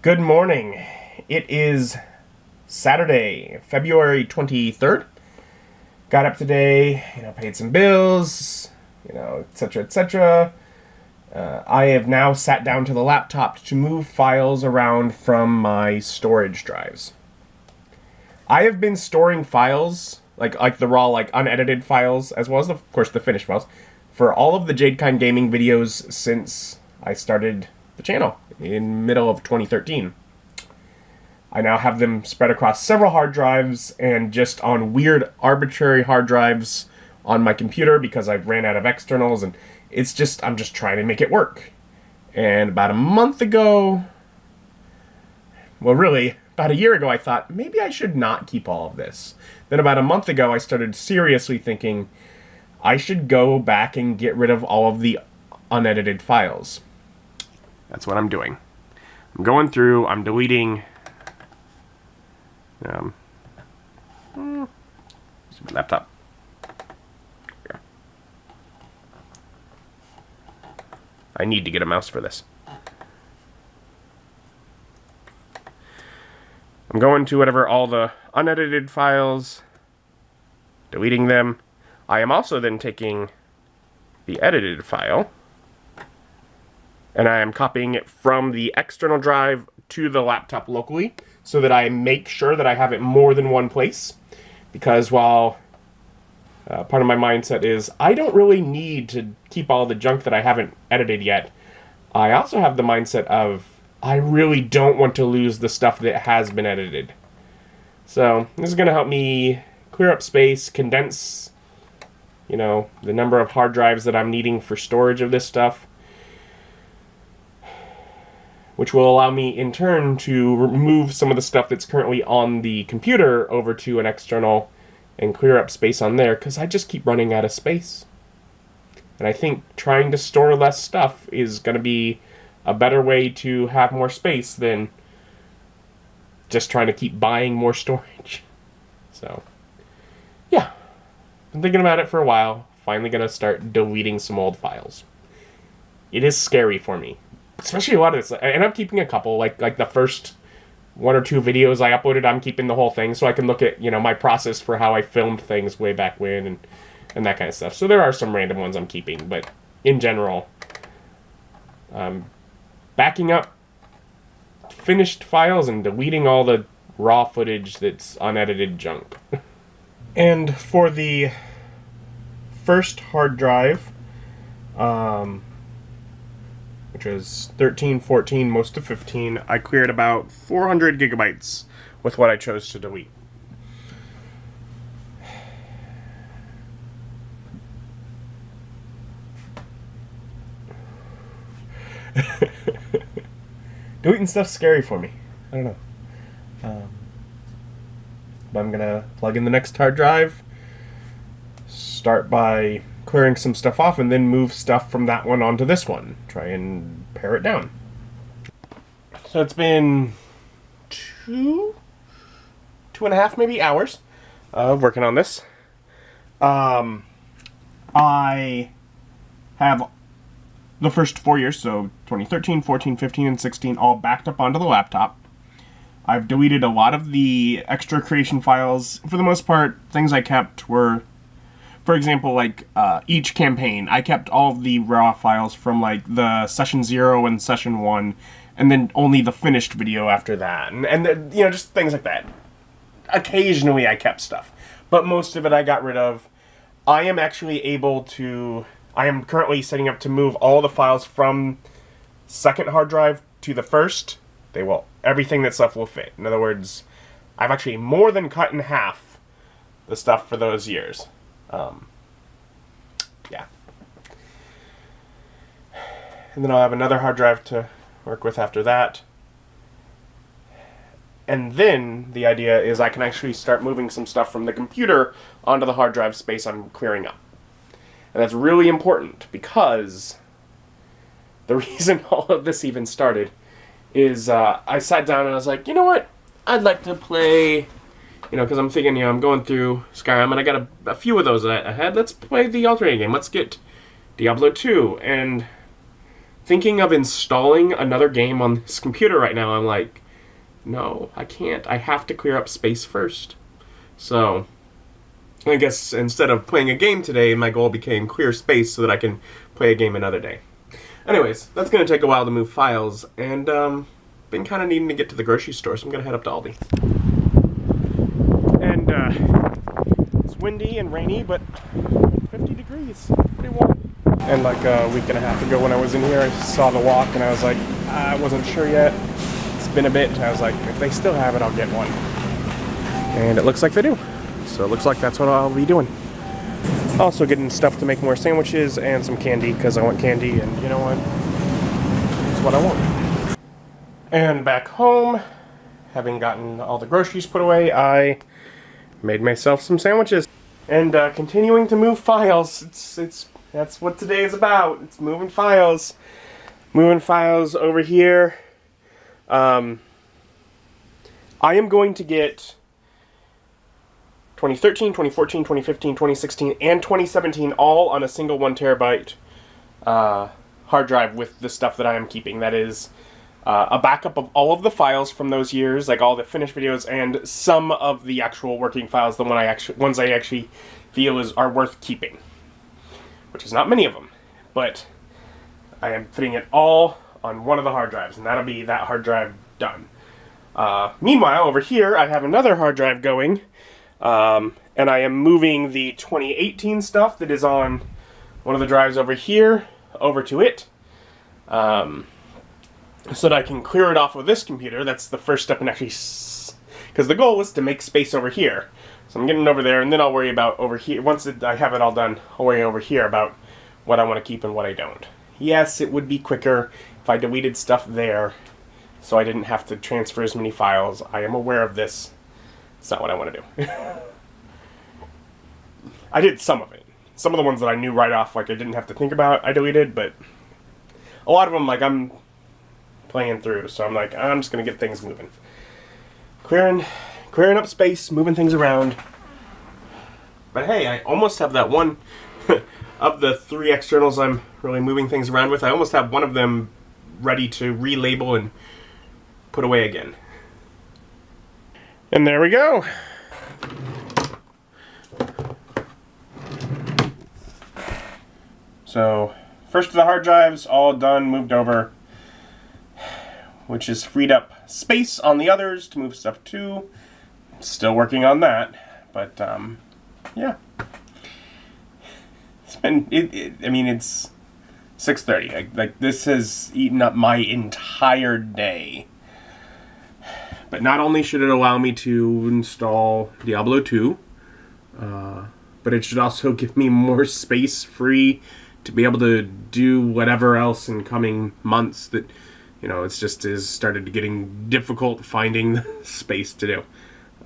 Good morning. It is Saturday, February 23rd. Got up today, paid some bills, etc., etc. I have now sat down to the laptop to move files around from my storage drives. I have been storing files, like the raw, unedited files, as well as, of course, the finished files, for all of the Jadekind Gaming videos since I started the channel in middle of 2013. I now have them spread across several hard drives and just on weird arbitrary hard drives on my computer because I've ran out of externals, and I'm just trying to make it work. And about a month ago, about a year ago, I thought maybe I should not keep all of this. Then about a month ago, I started seriously thinking I should go back and get rid of all of the unedited files. That's what I'm doing. I'm going through, I'm deleting laptop. Yeah. I need to get a mouse for this. I'm going to all the unedited files, deleting them. I am also then taking the edited file, and I am copying it from the external drive to the laptop locally so that I make sure that I have it more than one place. Because while part of my mindset is I don't really need to keep all the junk that I haven't edited yet, I also have the mindset of I really don't want to lose the stuff that has been edited. So this is going to help me clear up space, condense, the number of hard drives that I'm needing for storage of this stuff, which will allow me in turn to remove some of the stuff that's currently on the computer over to an external and clear up space on there, because I just keep running out of space. And I think trying to store less stuff is going to be a better way to have more space than just trying to keep buying more storage. So, yeah. Been thinking about it for a while. Finally going to start deleting some old files. It is scary for me. Especially a lot of this. I end up keeping a couple, like the first one or two videos I uploaded, I'm keeping the whole thing so I can look at, my process for how I filmed things way back when and that kind of stuff. So there are some random ones I'm keeping, but in general, backing up finished files and deleting all the raw footage that's unedited junk. And for the first hard drive, which was 13, 14, most of 15, I cleared about 400 gigabytes with what I chose to delete. Deleting stuff's scary for me. I don't know. But I'm gonna plug in the next hard drive, start by clearing some stuff off, and then move stuff from that one onto this one. Try and pare it down. So it's been two and a half maybe hours of working on this. I have the first 4 years, so 2013, 14, 15, and 16, all backed up onto the laptop. I've deleted a lot of the extra creation files. For the most part, things I kept were, for example, each campaign, I kept all of the raw files from the session 0 and session 1, and then only the finished video after that, and just things like that. Occasionally I kept stuff, but most of it I got rid of. I am currently setting up to move all the files from second hard drive to the first. Everything that's left will fit. In other words, I've actually more than cut in half the stuff for those years. Yeah. And then I'll have another hard drive to work with after that. And then the idea is I can actually start moving some stuff from the computer onto the hard drive space I'm clearing up. And that's really important because the reason all of this even started is I sat down and I was like, you know what? I'd like to play, because I'm thinking, I'm going through Skyrim and I got a few of those ahead. Let's play the alternating game. Let's get Diablo II. And thinking of installing another game on this computer right now. I'm like, no, I can't. I have to clear up space first. So, I guess instead of playing a game today, my goal became clear space so that I can play a game another day. Anyways, that's going to take a while to move files, and been kind of needing to get to the grocery store, so I'm going to head up to Aldi. And it's windy and rainy, but 50 degrees, pretty warm. And like a week and a half ago when I was in here, I saw the walk, and I was like, I wasn't sure yet. It's been a bit, and I was like, if they still have it, I'll get one. And it looks like they do. So it looks like that's what I'll be doing. Also getting stuff to make more sandwiches and some candy, because I want candy, and you know what? It's what I want. And back home, having gotten all the groceries put away, I made myself some sandwiches. And continuing to move files. That's what today is about. It's moving files. Moving files over here. I am going to get 2013, 2014, 2015, 2016, and 2017 all on a single 1 terabyte hard drive with the stuff that I am keeping. That is a backup of all of the files from those years, like all the finished videos, and some of the actual working files, the ones I actually feel are worth keeping, which is not many of them, but I am putting it all on one of the hard drives, and that'll be that hard drive done. Meanwhile, over here, I have another hard drive going. And I am moving the 2018 stuff that is on one of the drives over here over to it, so that I can clear it off of this computer. That's the first step in actually, because the goal was to make space over here. So I'm getting it over there, and then I'll worry about over here. Once I have it all done, I'll worry over here about what I want to keep and what I don't. Yes, it would be quicker if I deleted stuff there, so I didn't have to transfer as many files. I am aware of this. It's not what I want to do. I did some of it. Some of the ones that I knew right off, like I didn't have to think about, I deleted, but a lot of them, like, I'm playing through, so I'm like, I'm just going to get things moving. Clearing up space, moving things around. But hey, I almost have that one of the 3 externals I'm really moving things around with. I almost have one of them ready to relabel and put away again. And there we go. So, first of the hard drives, all done, moved over, which has freed up space on the others to move stuff to. Still working on that, but yeah. It's been, I mean, it's 6:30. Like, this has eaten up my entire day. But not only should it allow me to install Diablo II, but it should also give me more space free to be able to do whatever else in coming months that, you know, it's just is started getting difficult finding the space to do.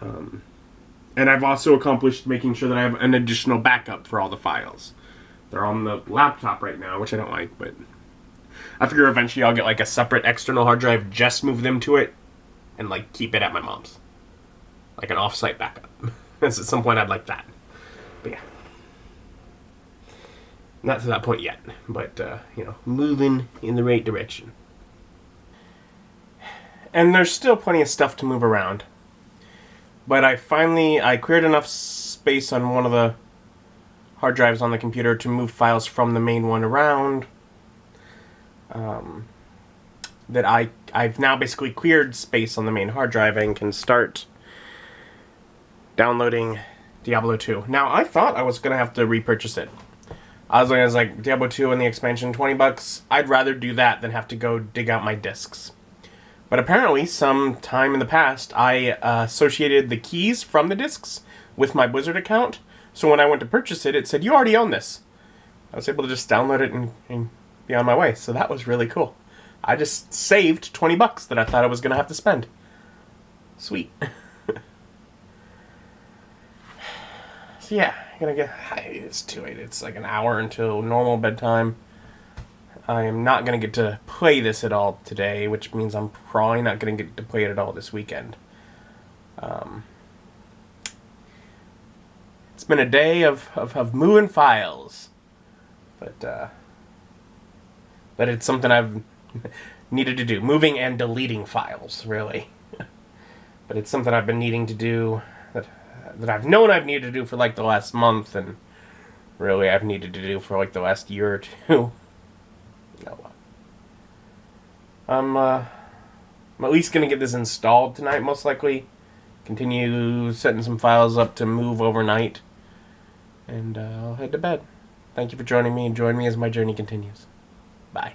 And I've also accomplished making sure that I have an additional backup for all the files. They're on the laptop right now, which I don't like, but I figure eventually I'll get like a separate external hard drive, just move them to it, and like keep it at my mom's, like an off-site backup. At some point I'd like that, but yeah, not to that point yet, but you know, moving in the right direction. And there's still plenty of stuff to move around, but I cleared enough space on one of the hard drives on the computer to move files from the main one around, that I've now basically cleared space on the main hard drive and can start downloading Diablo 2. Now, I thought I was going to have to repurchase it. I was like, Diablo 2 and the expansion, $20. I'd rather do that than have to go dig out my discs. But apparently, some time in the past, I associated the keys from the discs with my Blizzard account. So when I went to purchase it, it said, you already own this. I was able to just download it and be on my way. So that was really cool. I just saved $20 that I thought I was going to have to spend. Sweet. So yeah, I'm going to get... It's too late. It's like an hour until normal bedtime. I am not going to get to play this at all today, which means I'm probably not going to get to play it at all this weekend. It's been a day of moving files. But But it's something I've needed to do. Moving and deleting files, really. But it's something I've been needing to do, that I've known I've needed to do for like the last month, and really I've needed to do for like the last year or two. No. I'm at least going to get this installed tonight, most likely. Continue setting some files up to move overnight. And I'll head to bed. Thank you for joining me, and join me as my journey continues. Bye.